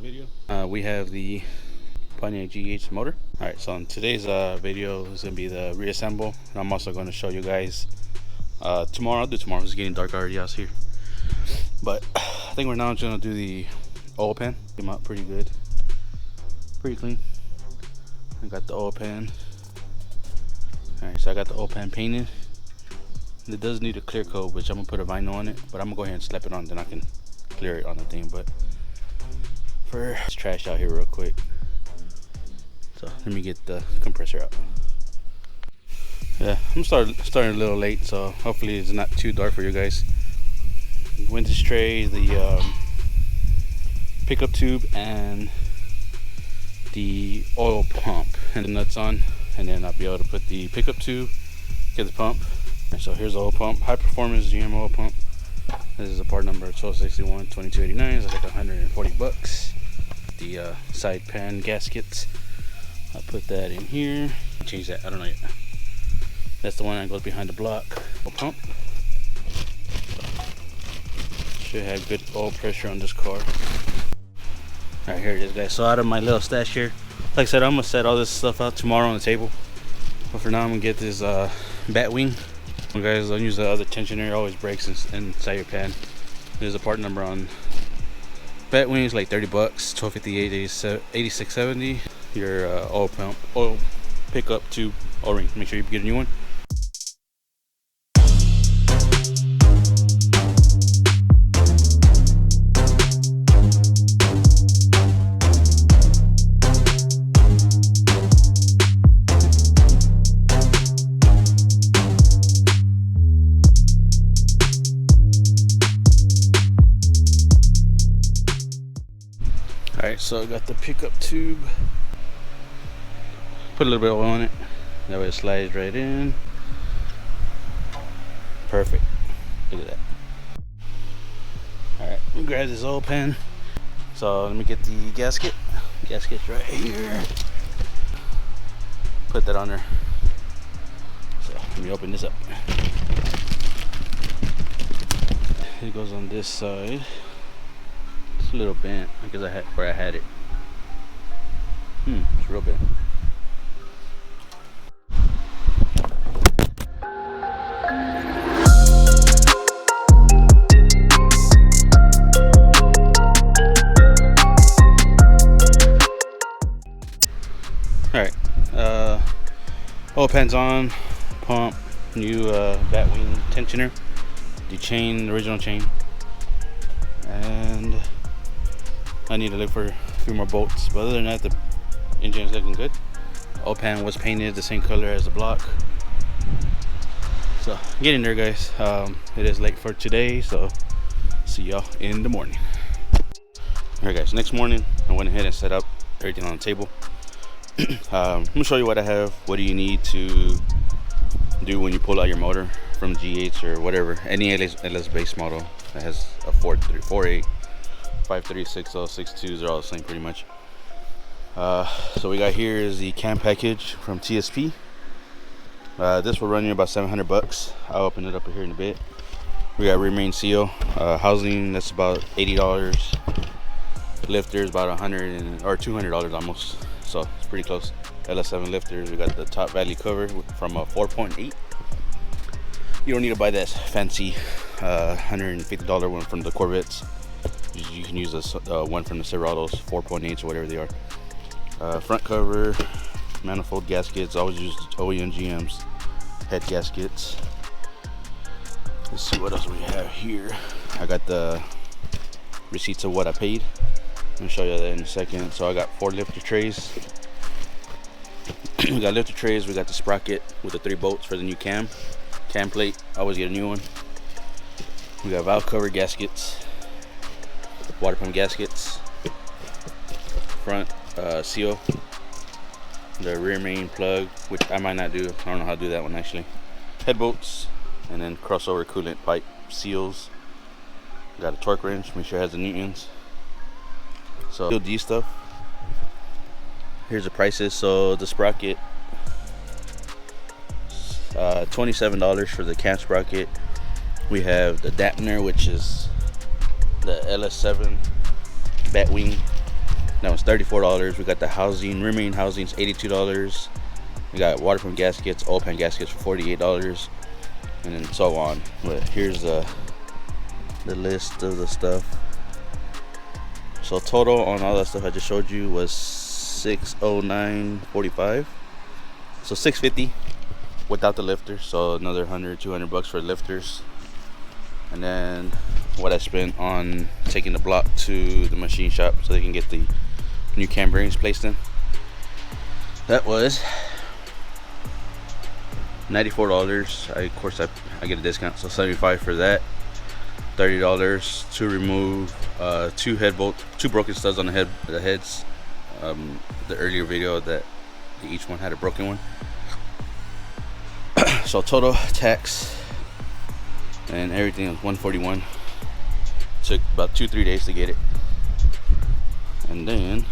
video. We have the Pontiac GH motor. Alright, so in today's video is going to be the reassemble. And I'm also going to show you guys tomorrow. I'll do tomorrow. It's getting dark already out here. But I think we're now going to do the oil pan. Came out pretty good. Pretty clean. I got the oil pan. Alright, so I got the oil pan painted. It does need a clear coat, which I'm going to put a vinyl on it. But I'm going to go ahead and slap it on, then I can clear it on the thing. But for this trash out here real quick. So let me get the compressor out. Yeah, I'm starting a little late, so hopefully it's not too dark for you guys. Windows tray, the pickup tube, and the oil pump, and the nuts on, and then I'll be able to put the pickup tube, get the pump. And so here's the oil pump, high performance GM oil pump. This is a part number 1261 2289. It's like 140 bucks. The side pan gaskets, I'll put that in here. Change that, I don't know yet. That's the one that goes behind the block. Oil pump. Should have good oil pressure on this car. Alright, here it is, guys. So out of my little stash here, like I said, I'm gonna set all this stuff out tomorrow on the table. But for now, I'm gonna get this bat wing. Well, guys, don't use the other tensioner. It always breaks inside your pan. There's a part number on bat wings, like 30 bucks, 1258, 8670. Your oil pump, oil pickup tube, O-ring. Make sure you get a new one. Alright, so I got the pickup tube. Put a little bit of oil on it. That way it slides right in. Perfect. Look at that. Alright, let me grab this oil pan. So let me get the gasket. Gasket's right here. Put that on there. So let me open this up. It goes on this side. It's a little bent because I had where I had it. It's real bent. Alright, oil pan's on, pump, new bat wing tensioner, the chain, the original chain, and I need to look for a few more bolts, but other than that, the engine is looking good. Oil pan was painted the same color as the block. So getting there, guys. It is late for today, so see y'all in the morning. Alright, guys, next morning I went ahead and set up everything on the table. I'm gonna show you what I have. What do you need to do when you pull out your motor from GH or whatever, any LS base model that has a 4.8, 5.3, 6.0, 6.2s are all the same pretty much. So we got here is the cam package from TSP. This will run you about 700 bucks. I'll open it up here in a bit. We got rear main seal, housing, that's about $80. Lifters about or $200 almost. So it's pretty close. LS7 lifters. We got the top valley cover from a 4.8. You don't need to buy that fancy $150 one from the Corvettes. You can use this one from the Silverados 4.8s or whatever they are. Front cover, manifold gaskets. Always use OEM GM's head gaskets. Let's see what else we have here. I got the receipts of what I paid. I'll show you that in a second. So I got 4 lifter trays. We got lifter trays. We got the sprocket with the 3 bolts for the new cam plate. I always get a new one. We got valve cover gaskets, water pump gaskets, front seal, the rear main plug, which I might not do. I don't know how to do that one actually. Head bolts, and then crossover coolant pipe seals. Got a torque wrench. Make sure it has the newtons. So D stuff. Here's the prices. So the sprocket, $27 for the cam sprocket. We have the dampener, which is the LS7 bat wing That was $34. We got the housing, rear main housings, $82. We got water pump gaskets, oil pan gaskets for $48, and then so on. But here's the list of the stuff. So total on all that stuff I just showed you was $609.45. So $650 without the lifter. So another $100-200 for lifters. And then what I spent on taking the block to the machine shop so they can get the new cam bearings placed in. That was $94. Of course I get a discount, so $75 for that. $30 to remove two broken studs on the heads. The earlier video that each one had a broken one. So total tax and everything was $141. Took about 2-3 days to get it. And then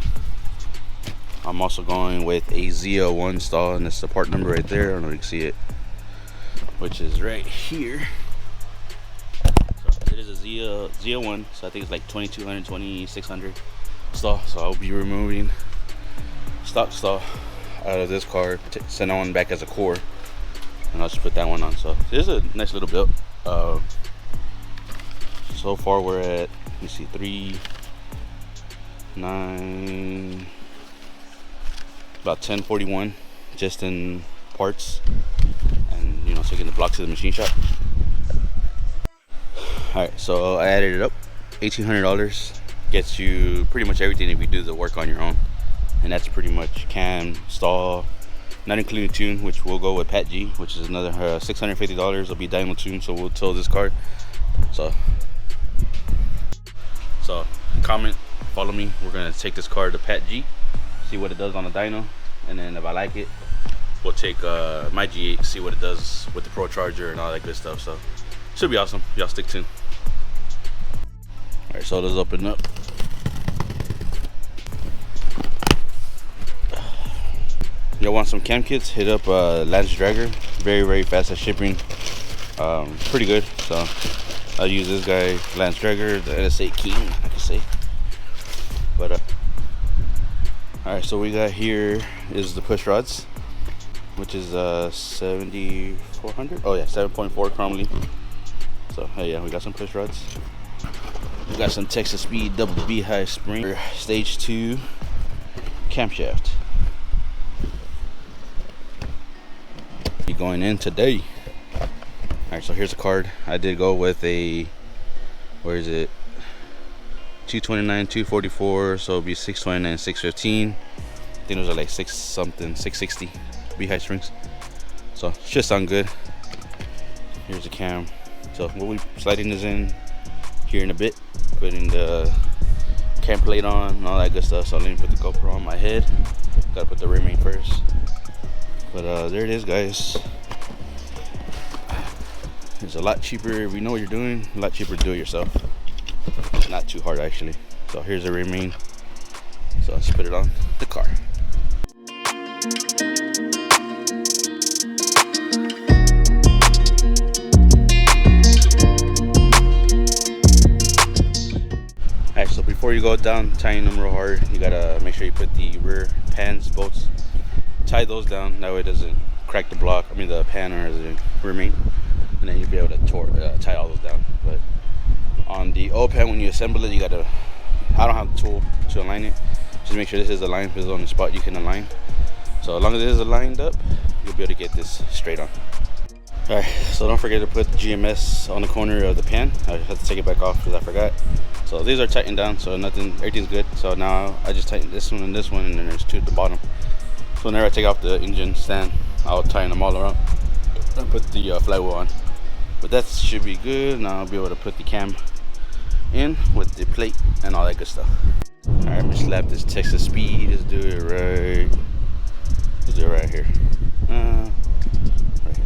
I'm also going with a Z01 stall, and it's the part number right there. I don't know if you can see it, which is right here. So it is a Z01, so I think it's like 2200, 2600 stall. So I'll be removing stock stall out of this car, send that one back as a core, and I'll just put that one on. So this is a nice little build. So far we're at, let me see, 3, 9, about 1041 just in parts, and you know, taking the block to the machine shop. Alright, so I added it up. $1,800 gets you pretty much everything if you do the work on your own, and that's pretty much cam, stall, not including tune, which will go with Pat G, which is another $650. Will be dyno tune, so we'll tow this car. So comment, follow me. We're gonna take this car to Pat G, see what it does on the dyno, and then if I like it, we'll take my G8, see what it does with the Pro Charger and all that good stuff. So should be awesome. Y'all stick tuned. All right, so let's open up. Y'all want some cam kits? Hit up Lance Dragger. Very fast at shipping. Pretty good. So I'll use this guy, Lance Dragger, the NS8 King, I can say. But alright, so we got here is the push rods, which is 7400. Oh yeah, 7.4 chrome leaf. So hey, yeah, we got some push rods. We got some Texas Speed double beehive spring stage 2 camshaft. Be going in today. Alright, so here's a card. I did go with a, where is it, 229, 244, so it'll be 629, 615. I think those are like 660 beehive springs. So should sound good. Here's the cam. So we'll be sliding this in here in a bit, putting the cam plate on and all that good stuff. So let me put the GoPro on my head. Gotta put the rear main first. But there it is, guys. It's a lot cheaper if you know what you're doing. A lot cheaper to do it yourself. Not too hard actually. So here's the rear main. So let's put it on the car. Alright, so before you go down tying them real hard, you gotta make sure you put the rear pans, bolts, tie those down. That way it doesn't crack the block, I mean the pan or the rear main. And then you'll be able to tie all those down. But on the oil pan, when you assemble it, you gotta, I don't have the tool to align it. Just make sure this is aligned, if it's on the spot you can align. So as long as it is aligned up, you'll be able to get this straight on. Alright, so don't forget to put the GMS on the corner of the pan. I have to take it back off because I forgot. So these are tightened down, so everything's good. So now I just tighten this one, and then there's two at the bottom. So whenever I take off the engine stand, I'll tighten them all around and put the flywheel on. But that should be good. Now I'll be able to put the cam in with the plate and all that good stuff. Alright, I'm gonna slap this Texas Speed. Let's do it right. Let's do it right here. Right here.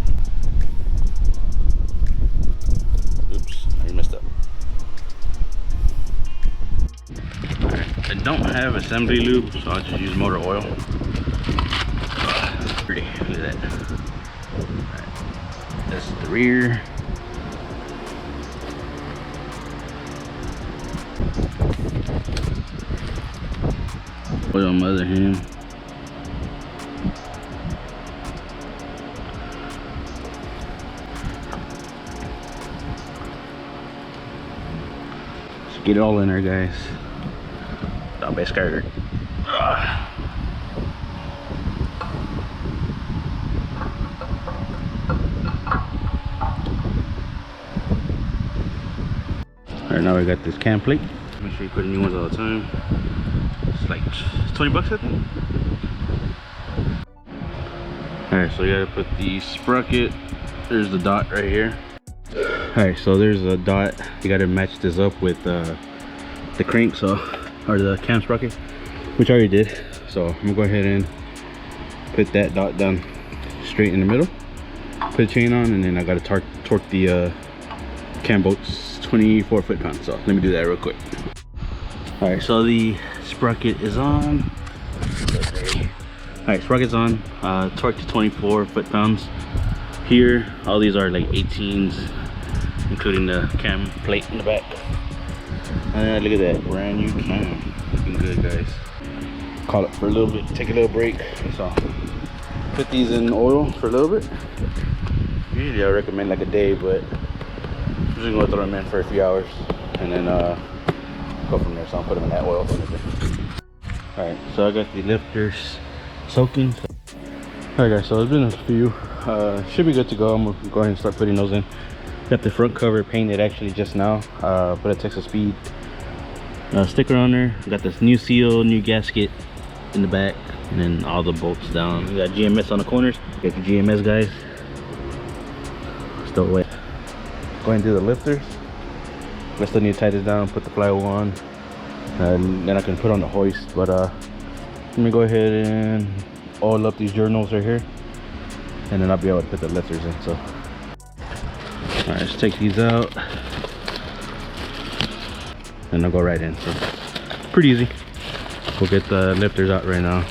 Oops, I messed up. Alright, I don't have assembly lube, so I'll just use motor oil. Pretty, look at that. Alright, this is the rear. Oil on my other hand. Let's get it all in there, guys. Stop by skirt. Alright, now we got this cam plate. Make sure you put new ones all the time. It's like 20 bucks, I think. Alright, so you gotta put the sprocket. There's the dot right here. Alright, so there's a dot. You gotta match this up with the crank, or the cam sprocket, which I already did. So I'm gonna go ahead and put that dot down straight in the middle. Put a chain on, and then I gotta torque the cam bolts 24 foot-pounds. So let me do that real quick. All right, so the sprocket is on. All right, sprocket's on. Torque to 24 foot-pounds. Here, all these are like 18s, including the cam plate in the back. And look at that, brand new cam. Looking good, guys. Call it for a little bit, take a little break. So put these in oil for a little bit. Usually I recommend like a day, but I'm just gonna throw them in for a few hours and then go from there. So I'll put them in that oil for a little bit. Alright, so I got the lifters soaking. Alright guys, so it's been a few. Should be good to go. I'm gonna go ahead and start putting those in. Got the front cover painted actually just now. Put a Texas Speed sticker on there. Got this new seal, new gasket in the back, and then all the bolts down. We got GMS on the corners. Got the GMS, guys. Still wet. Go ahead and do the lifters. I still need to tie this down, put the flywheel on, and then I can put on the hoist. But let me go ahead and oil up these journals right here, and then I'll be able to put the lifters in. So all right, let's take these out and I'll go right in. So pretty easy. We'll get the lifters out right now.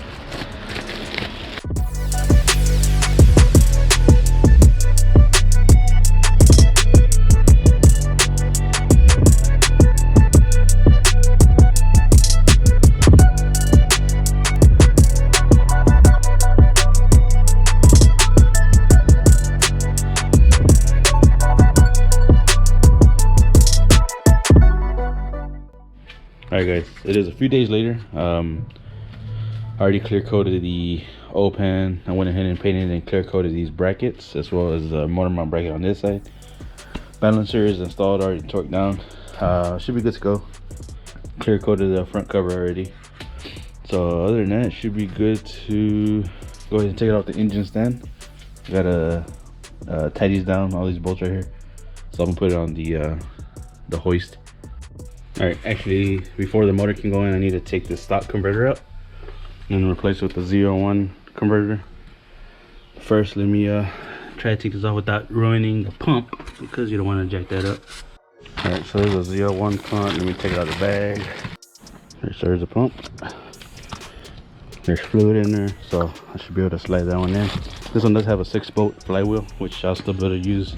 Alright guys, it is a few days later. I already clear coated the oil pan. I went ahead and painted and clear coated these brackets, as well as the motor mount bracket on this side. Balancer is installed, already torqued down. Should be good to go. Clear coated the front cover already. So other than that, it should be good to go ahead and take it off the engine stand. I gotta tie these down, all these bolts right here. So I'm gonna put it on the hoist. All right, actually, before the motor can go in, I need to take the stock converter out and replace it with the 0-1 converter. First, let me try to take this off without ruining the pump, because you don't want to jack that up. All right, so there's a 0-1 pump. Let me take it out of the bag. There's the pump. There's fluid in there, so I should be able to slide that one in. This one does have a 6-bolt flywheel, which I'll still be able to use.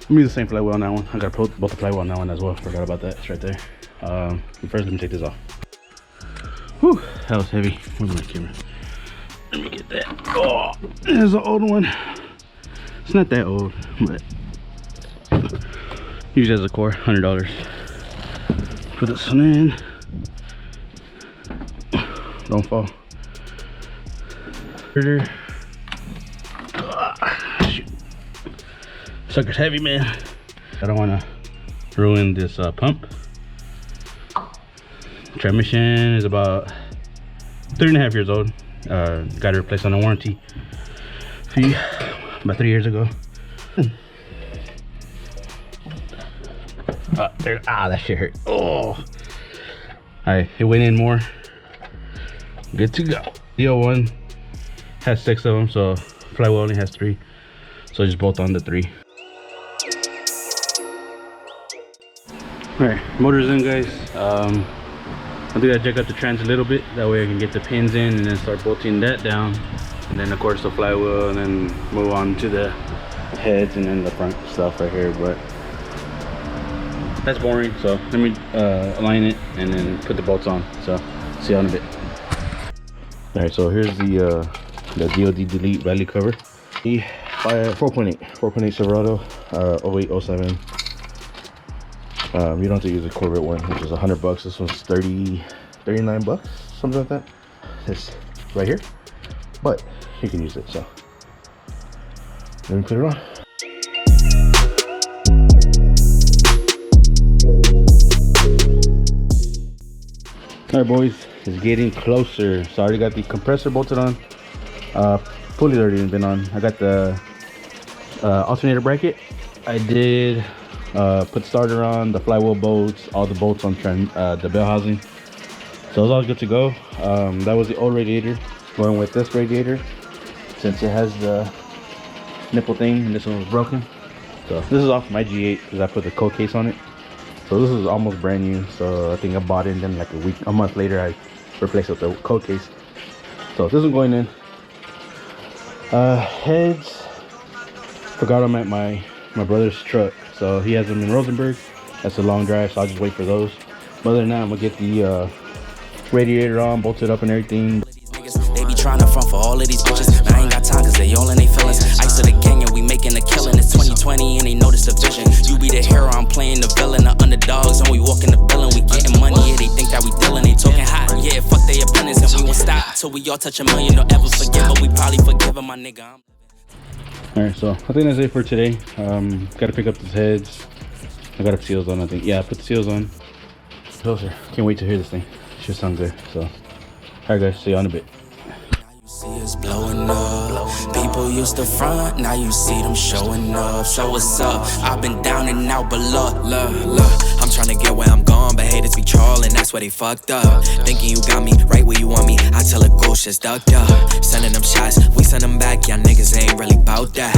I'm using the same flywheel on that one. I got both the flywheel on that one as well. Forgot about that. It's right there. First, let me take this off. Whew, that was heavy. Where's my camera? Let me get that. Oh, there's an old one. It's not that old, but usually as a core, $100. Put this one in. Don't fall. Shoot. Sucker's heavy, man. I don't want to ruin this pump. Transmission is about 3.5 years old. Got it replaced on a warranty fee about 3 years ago. That shit hurt. Oh, alright, it went in more. Good to go. The 01 has 6 of them, so flywheel only has 3, so just bolt on the 3. All right, motor's in, guys. I think I jack up the trans a little bit, that way I can get the pins in and then start bolting that down, and then of course the flywheel, and then move on to the heads and then the front stuff right here. But that's boring, so let me align it and then put the bolts on. So see you in a bit. All right, so here's the DoD Delete Valley cover. The 4.8 Silverado, 0807. You don't have to use a Corvette one, which is $100. This one's 39 bucks, something like that. This right here, but you can use it. So let me put it on. All right, boys, it's getting closer. So I already got the compressor bolted on. Pulley's already been on. I got the alternator bracket. I did put starter on, the flywheel bolts, all the bolts on the bell housing. So it's all good to go. That was the old radiator. Going with this radiator, since it has the nipple thing, and this one was broken. So this is off my G8 because I put the cold case on it. So this is almost brand new. So I think I bought it, and then like a month later, I replaced it with the cold case. So this is going in. Heads, forgot them at my brother's truck. So he has them in Rosenberg. That's a long drive, so I'll just wait for those. But other than that, I'm gonna get the radiator on, bolted up and everything. They be trying to front for all of these bitches. I ain't got time cause they all in they feelings. Ice of the gang and we making a killing. It's 2020 and they notice the vision. You be the hero, I'm playing the villain. The underdogs and we walk in the building. We getting money, yeah, they think that we dealing. They talking hot, yeah, fuck they opponents. And we won't stop till we all touch $1 million. Don't ever forgive, but we probably forgive them, my nigga. Alright, so I think that's it for today. Gotta pick up these heads. I got the seals on, I think. Yeah, I put the seals on. Closer. Can't wait to hear this thing. Should sound good. So, alright guys, see you in a bit. See us blowing up. People used to front, now you see them showing up. So what's up? I've been down and out, but look. I'm trying to get where I'm going, but haters be trolling, that's where they fucked up. Thinking you got me right where you want me, I tell a ghost just ducked up. Sending them shots, we send them back, y'all niggas ain't really bout that.